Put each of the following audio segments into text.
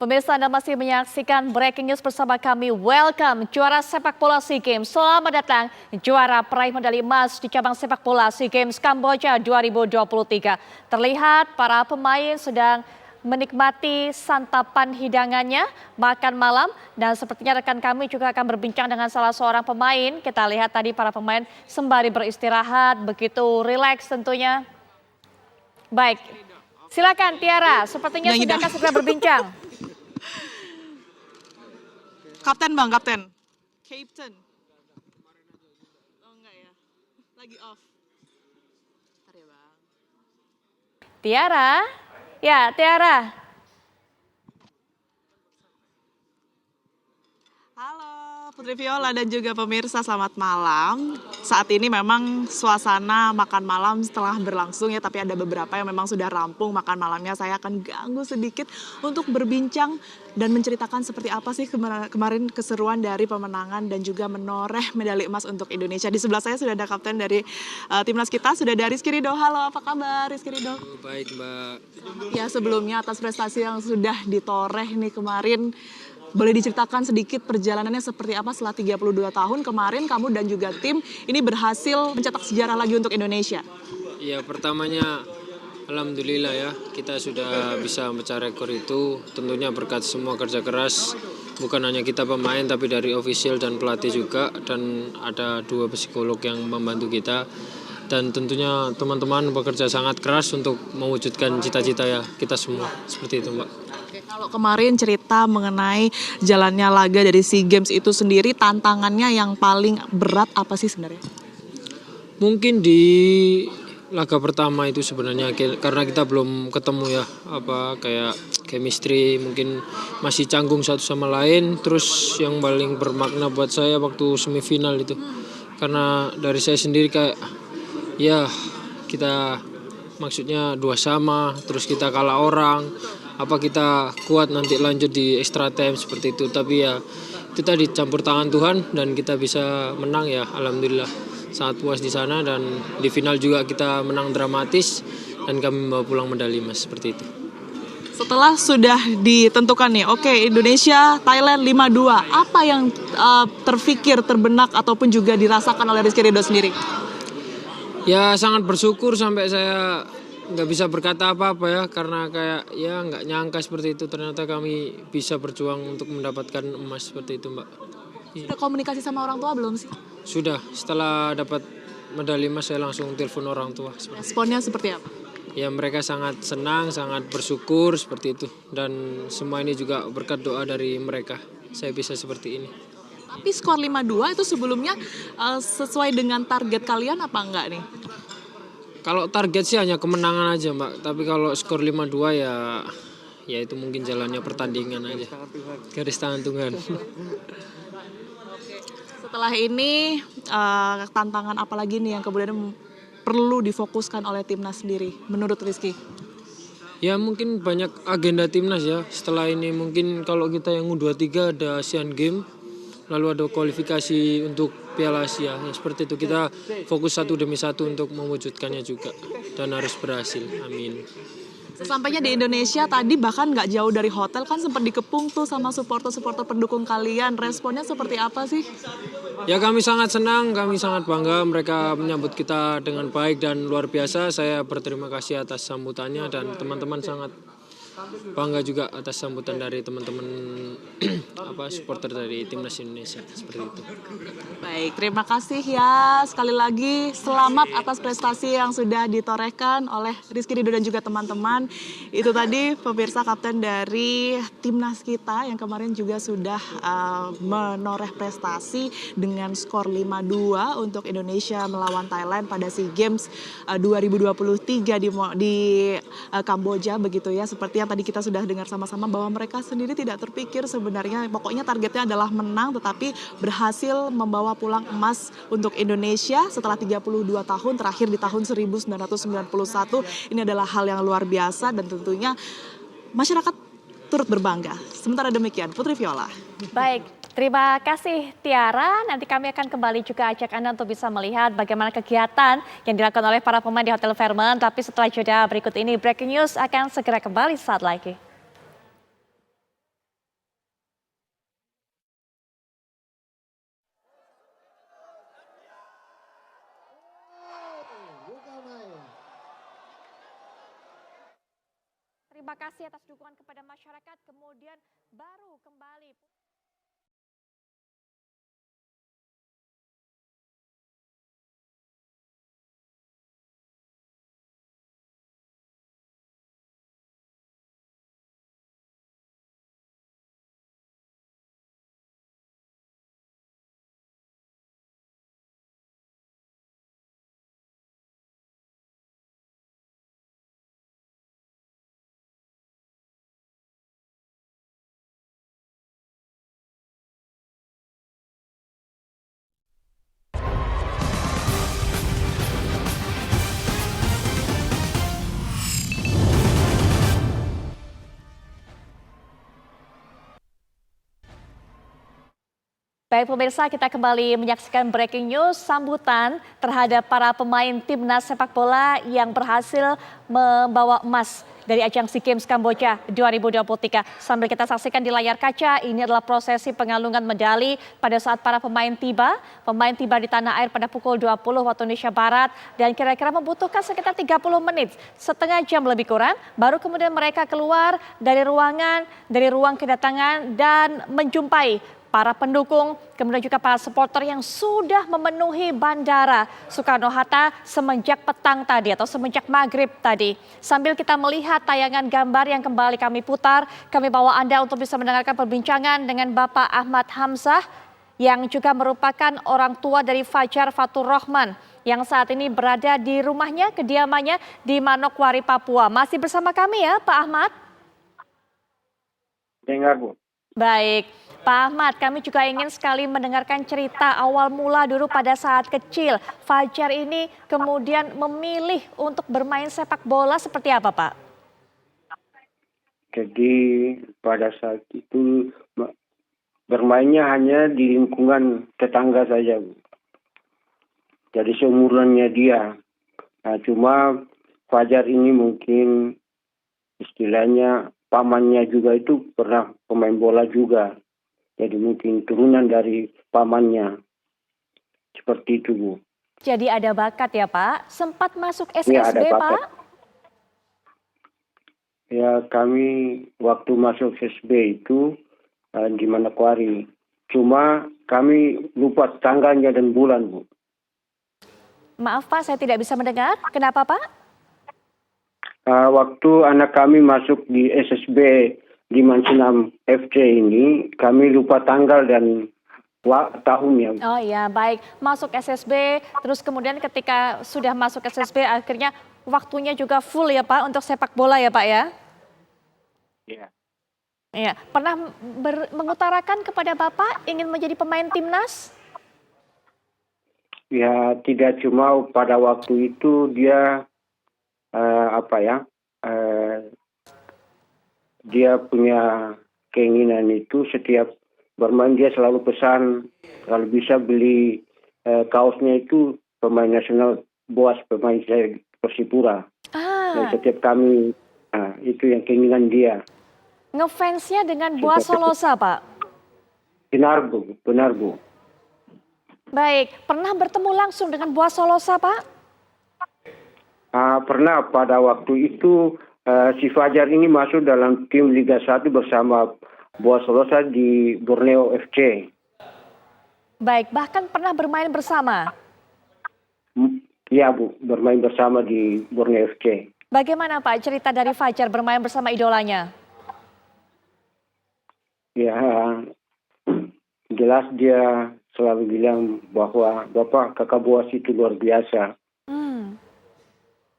Pemirsa, Anda masih menyaksikan Breaking News bersama kami. Welcome juara sepak bola SEA Games. Selamat datang juara peraih medali emas di cabang sepak bola SEA Games Kamboja 2023. Terlihat para pemain sedang menikmati santapan hidangannya, makan malam, dan sepertinya rekan kami juga akan berbincang dengan salah seorang pemain. Kita lihat tadi para pemain sembari beristirahat, begitu rileks tentunya. Baik, silakan Tiara, sepertinya sudah akan segera berbincang. Kapten bang, kapten. Captain. Oh enggak ya, lagi off. Bentar ya bang. Tiara, ya Tiara. Halo Putri Viola dan juga pemirsa, selamat malam. Saat ini memang suasana makan malam setelah berlangsung ya, tapi ada beberapa yang memang sudah rampung makan malamnya. Saya akan ganggu sedikit untuk berbincang dan menceritakan seperti apa sih kemarin keseruan dari pemenangan dan juga menoreh medali emas untuk Indonesia. Di sebelah saya sudah ada kapten dari timnas kita, sudah ada Rizky Ridho. Halo, apa kabar Rizky Ridho? Baik Mbak. Ya, sebelumnya atas prestasi yang sudah ditoreh nih kemarin, boleh diceritakan sedikit perjalanannya seperti apa setelah 32 tahun kemarin kamu dan juga tim ini berhasil mencetak sejarah lagi untuk Indonesia? Ya, pertamanya alhamdulillah ya, kita sudah bisa memecah rekor itu tentunya berkat semua kerja keras, bukan hanya kita pemain tapi dari ofisial dan pelatih juga, dan ada 2 psikolog yang membantu kita, dan tentunya teman-teman bekerja sangat keras untuk mewujudkan cita-cita ya kita semua, seperti itu Mbak. Kalau kemarin cerita mengenai jalannya laga dari SEA Games itu sendiri, tantangannya yang paling berat apa sih sebenarnya? Mungkin di laga pertama itu sebenarnya karena kita belum ketemu ya, kayak chemistry, mungkin masih canggung satu sama lain. Terus yang paling bermakna buat saya waktu semifinal itu, karena dari saya sendiri kayak ya kita maksudnya 2 sama, terus kita kalah orang, apa kita kuat nanti lanjut di extra time seperti itu. Tapi ya itu tadi campur tangan Tuhan dan kita bisa menang ya, alhamdulillah sangat puas di sana, dan di final juga kita menang dramatis dan kami membawa pulang medali emas seperti itu. Setelah sudah ditentukan nih, oke, Indonesia Thailand 5-2, apa yang terfikir, terbenak ataupun juga dirasakan oleh Rizky Ridho sendiri? Ya sangat bersyukur, sampai saya nggak bisa berkata apa-apa ya, karena kayak ya nggak nyangka seperti itu, ternyata kami bisa berjuang untuk mendapatkan emas seperti itu Mbak. Sudah komunikasi sama orang tua belum sih? Sudah, setelah dapat medali emas saya langsung telepon orang tua. Responnya seperti apa? Ya mereka sangat senang, sangat bersyukur seperti itu, dan semua ini juga berkat doa dari mereka saya bisa seperti ini. Tapi skor 5-2 itu sebelumnya sesuai dengan target kalian apa enggak nih? Kalau target sih hanya kemenangan aja Mbak, tapi kalau skor 5-2 ya itu mungkin jalannya pertandingan aja. Garis tangan Tuhan. Setelah ini tantangan apa lagi nih yang kemudian perlu difokuskan oleh timnas sendiri menurut Rizky? Ya mungkin banyak agenda timnas ya. Setelah ini mungkin kalau kita yang U23 ada Asian Games, lalu ada kualifikasi untuk Piala Asia. Ya, seperti itu, kita fokus satu demi satu untuk mewujudkannya juga, dan harus berhasil. Amin. Sesampainya di Indonesia tadi bahkan nggak jauh dari hotel kan sempat dikepung tuh sama supporter-supporter pendukung kalian. Responnya seperti apa sih? Ya kami sangat senang, kami sangat bangga, mereka menyambut kita dengan baik dan luar biasa. Saya berterima kasih atas sambutannya, dan teman-teman sangat bangga juga atas sambutan dari teman-teman supporter dari timnas Indonesia, seperti itu. Baik, terima kasih ya sekali lagi, selamat atas prestasi yang sudah ditorehkan oleh Rizky Ridho dan juga teman-teman. Itu tadi pemirsa kapten dari timnas kita yang kemarin juga sudah menoreh prestasi dengan skor 5-2 untuk Indonesia melawan Thailand pada SEA Games 2023 di Kamboja begitu ya. Seperti yang tadi kita sudah dengar sama-sama bahwa mereka sendiri tidak terpikir sebenarnya, pokoknya targetnya adalah menang, tetapi berhasil membawa pulang emas untuk Indonesia setelah 32 tahun, terakhir di tahun 1991. Ini adalah hal yang luar biasa dan tentunya masyarakat turut berbangga. Sementara demikian, Putri Viola. Baik, terima kasih Tiara. Nanti kami akan kembali juga ajak Anda untuk bisa melihat bagaimana kegiatan yang dilakukan oleh para pemain di Hotel Fairmont. Tapi setelah jeda berikut ini, Breaking News akan segera kembali saat lagi. Terima kasih atas dukungan kepada masyarakat. Kemudian baru kembali. Baik pemirsa, kita kembali menyaksikan breaking news sambutan terhadap para pemain timnas sepak bola yang berhasil membawa emas dari ajang SEA Games Kamboja 2023. Sambil kita saksikan di layar kaca, ini adalah prosesi pengalungan medali pada saat para pemain tiba. Pemain tiba di tanah air pada pukul 20 waktu Indonesia Barat dan kira-kira membutuhkan sekitar 30 menit, setengah jam lebih kurang, baru kemudian mereka keluar dari ruangan, dari ruang kedatangan dan menjumpai para pendukung, kemudian juga para supporter yang sudah memenuhi Bandara Soekarno-Hatta semenjak petang tadi atau semenjak maghrib tadi. Sambil kita melihat tayangan gambar yang kembali kami putar, kami bawa Anda untuk bisa mendengarkan perbincangan dengan Bapak Ahmad Hamzah yang juga merupakan orang tua dari Fajar Fatur Rahman yang saat ini berada di rumahnya, kediamannya di Manokwari, Papua. Masih bersama kami ya Pak Ahmad? Dengar, Bu. Baik, Pak Ahmad, kami juga ingin sekali mendengarkan cerita awal mula dulu pada saat kecil. Fajar ini kemudian memilih untuk bermain sepak bola seperti apa, Pak? Jadi pada saat itu bermainnya hanya di lingkungan tetangga saja, Bu. Jadi seumurannya dia. Nah, cuma Fajar ini mungkin istilahnya pamannya juga itu pernah pemain bola juga. Jadi mungkin turunan dari pamannya. Seperti itu, Bu. Jadi ada bakat ya, Pak? Sempat masuk Ya, ada SSB, bakat. Pak? Ya, kami waktu masuk SSB itu di Manokwari. Cuma kami lupa tanggalnya dan bulan, Bu. Maaf, Pak, saya tidak bisa mendengar. Kenapa, Pak? Waktu anak kami masuk di SSB di Mansinam FC ini, kami lupa tanggal dan tahunnya. Oh iya, baik. Masuk SSB, terus kemudian ketika sudah masuk SSB, akhirnya waktunya juga full ya, Pak, untuk sepak bola ya, Pak ya? Ya. Iya. Pernah mengutarakan kepada Bapak ingin menjadi pemain timnas? Ya, tidak cuma pada waktu itu dia dia punya keinginan itu setiap bermain dia selalu pesan kalau bisa beli kaosnya itu pemain nasional Boas, pemain saya Persipura. Dan Ah, setiap kami itu yang keinginan dia. ngefansnya dengan Boas Solosa, Pak? Benar, Bu. Benar, Bu. Baik, pernah bertemu langsung dengan Boas Solosa, Pak? Pernah pada waktu itu si Fajar ini masuk dalam tim Liga 1 bersama Boas Solosa di Borneo FC. Baik, bahkan pernah bermain bersama. Iya, Bu, bermain bersama di Borneo FC. Bagaimana Pak cerita dari Fajar bermain bersama idolanya? Ya, jelas dia selalu bilang bahwa Bapak kakak Boas itu luar biasa. Hmm,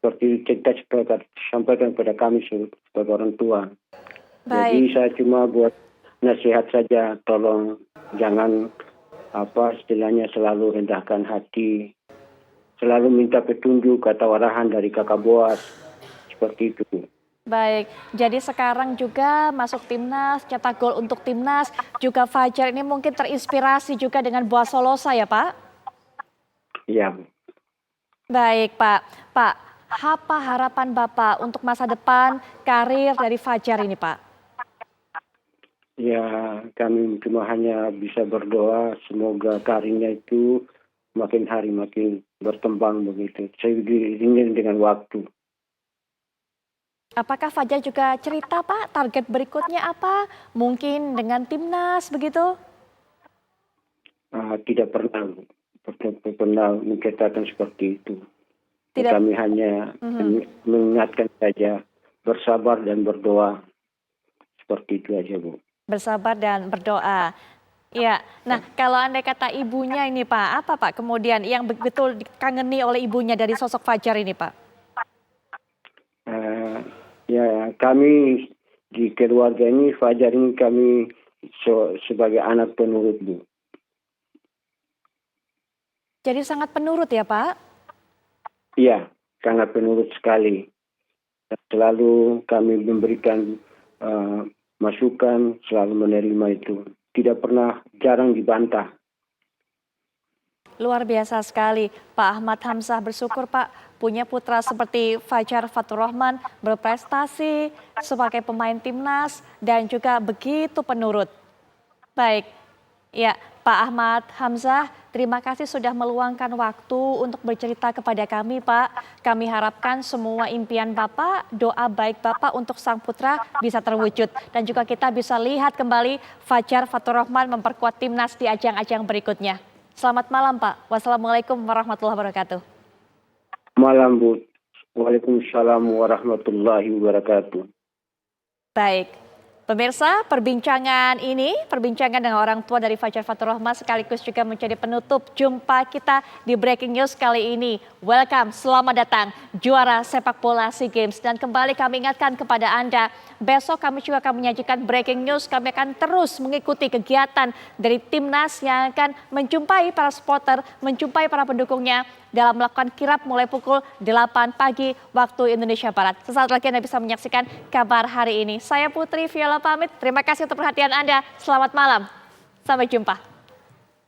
Seperti kita sampaikan pada kami sebagai orang tua. Jadi baik. saya cuma buat nasihat saja, tolong jangan istilahnya selalu rendahkan hati, selalu minta petunjuk atau arahan dari kakak Boas, seperti itu. Baik, jadi sekarang juga masuk timnas, cetak gol untuk timnas, juga Fajar ini mungkin terinspirasi juga dengan Boas Solosa ya Pak? Iya, Bu. Baik Pak, Pak, apa harapan Bapak untuk masa depan karir dari Fajar ini Pak? Ya, kami cuma hanya bisa berdoa semoga karirnya itu makin hari makin berkembang begitu. Saya ingin dengan waktu. Apakah Fajar juga cerita Pak target berikutnya apa? Mungkin dengan timnas begitu? Tidak pernah pernah menceritakan seperti itu. Tidak. Kami hanya mengingatkan saja bersabar dan berdoa. Seperti itu aja, Bu. Bersabar dan berdoa. Ya, nah kalau andai kata ibunya ini Pak, apa Pak kemudian yang betul dikangeni oleh ibunya dari sosok Fajar ini Pak? Eh, Ya, kami di keluarga ini, Fajar ini kami sebagai anak penurut, Bu. Jadi sangat penurut ya Pak? Iya, sangat penurut sekali. Dan selalu kami memberikan masukan, selalu menerima itu. Tidak pernah, jarang dibantah. Luar biasa sekali. Pak Ahmad Hamzah bersyukur Pak punya putra seperti Fajar Faturrahman berprestasi sebagai pemain timnas dan juga begitu penurut. Baik, ya Pak Ahmad Hamzah, terima kasih sudah meluangkan waktu untuk bercerita kepada kami Pak. Kami harapkan semua impian Bapak, doa baik Bapak untuk sang putra bisa terwujud. Dan juga kita bisa lihat kembali Fajar Faturrahman memperkuat timnas di ajang-ajang berikutnya. Selamat malam Pak. Wassalamualaikum warahmatullahi wabarakatuh. Malam, Bu. Waalaikumsalam warahmatullahi wabarakatuh. Baik. Pemirsa, perbincangan dengan orang tua dari Fajar Faturrahman sekaligus juga menjadi penutup jumpa kita di Breaking News kali ini. Welcome, selamat datang juara sepak bola SEA Games. Dan kembali kami ingatkan kepada Anda, besok kami juga akan menyajikan Breaking News. Kami akan terus mengikuti kegiatan dari timnas yang akan menjumpai para supporter, menjumpai para pendukungnya dalam melakukan kirap mulai pukul 8 pagi waktu Indonesia Barat. Sesaat lagi Anda bisa menyaksikan kabar hari ini. Saya Putri Viola pamit. Terima kasih untuk perhatian Anda. Selamat malam. Sampai jumpa.